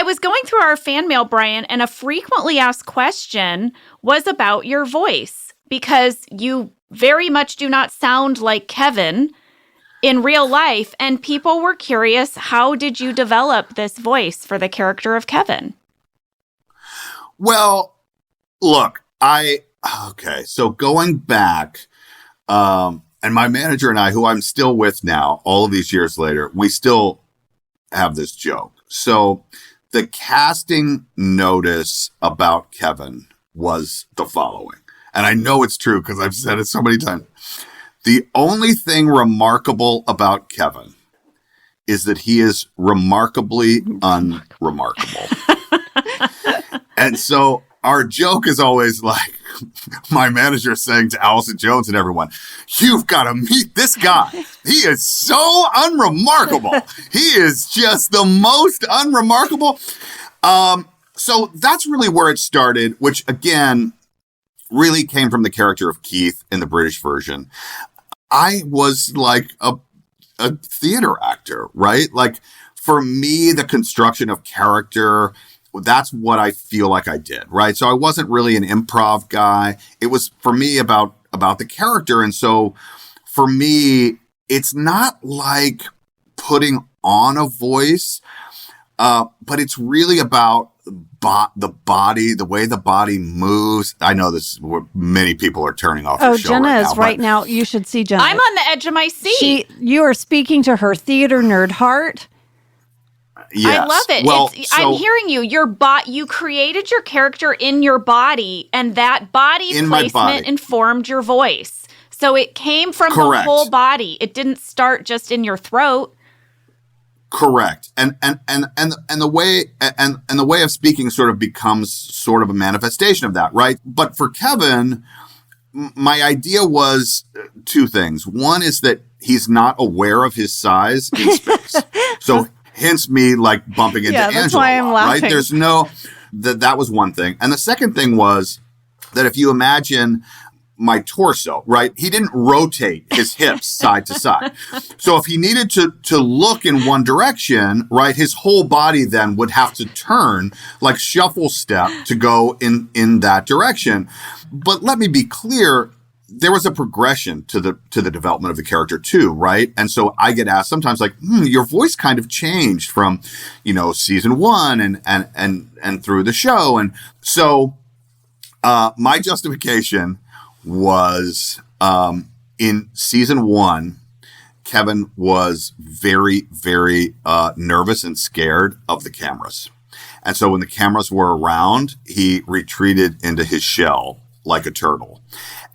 I was going through our fan mail, Brian, and a frequently asked question was about your voice, because you very much do not sound like Kevin in real life. And people were curious, how did you develop this voice for the character of Kevin? Well, look, so going back, and my manager and I, who I'm still with now, all of these years later, we still have this joke. So the casting notice about Kevin was the following. And I know it's true because I've said it so many times. The only thing remarkable about Kevin is that he is remarkably unremarkable. And so our joke is always like my manager saying to Allison Jones and everyone, you've got to meet this guy. He is so unremarkable. He is just the most unremarkable. So that's really where it started, which again, really came from the character of Keith in the British version. I was like a theater actor, right? Like for me, the construction of character, that's what I feel like I did, right? So I wasn't really an improv guy. It was for me about the character. And so for me, it's not like putting on a voice, but it's really about the body, the way the body moves. I know this is where many people are turning off the show Jenna right is now, right now. You should see Jenna. I'm on the edge of my seat. You are speaking to her theater nerd heart. Yes. I love it. Well, I'm hearing you. You created your character in your body, and that body placement informed your voice. So it came from the whole body. It didn't start just in your throat. Correct. And the way of speaking sort of becomes sort of a manifestation of that, right? But for Kevin, my idea was two things. One is that he's not aware of his size in space. So hence me like bumping into Angela. That's why I'm laughing. Right? There's no, that was one thing. And the second thing was that if you imagine my torso, right? He didn't rotate his hips side to side. So if he needed to look in one direction, right, his whole body then would have to turn like shuffle step to go in that direction. But let me be clear, there was a progression to the development of the character too, right? And so I get asked sometimes like, your voice kind of changed from, season 1 and through the show. And so my justification was in season 1, Kevin was very, very nervous and scared of the cameras. And so when the cameras were around, he retreated into his shell like a turtle.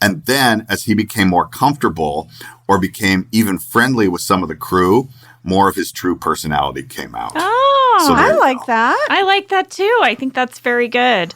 And then as he became more comfortable or became even friendly with some of the crew, more of his true personality came out. Oh, I like that. I like that too. I think that's very good.